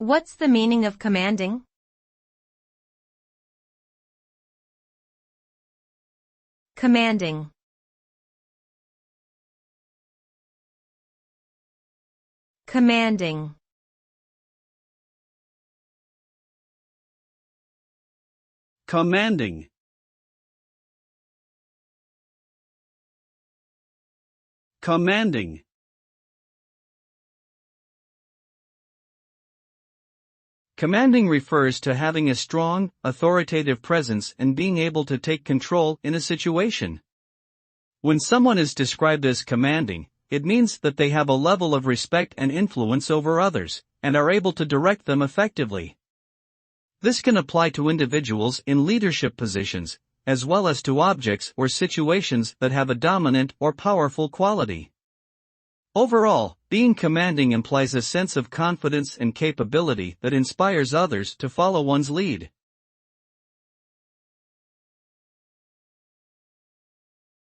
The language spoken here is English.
What's the meaning of commanding? Commanding. Commanding. Commanding. Commanding. Commanding refers to having a strong, authoritative presence and being able to take control in a situation. When someone is described as commanding, it means that they have a level of respect and influence over others, and are able to direct them effectively. This can apply to individuals in leadership positions, as well as to objects or situations that have a dominant or powerful quality. Overall, being commanding implies a sense of confidence and capability that inspires others to follow one's lead.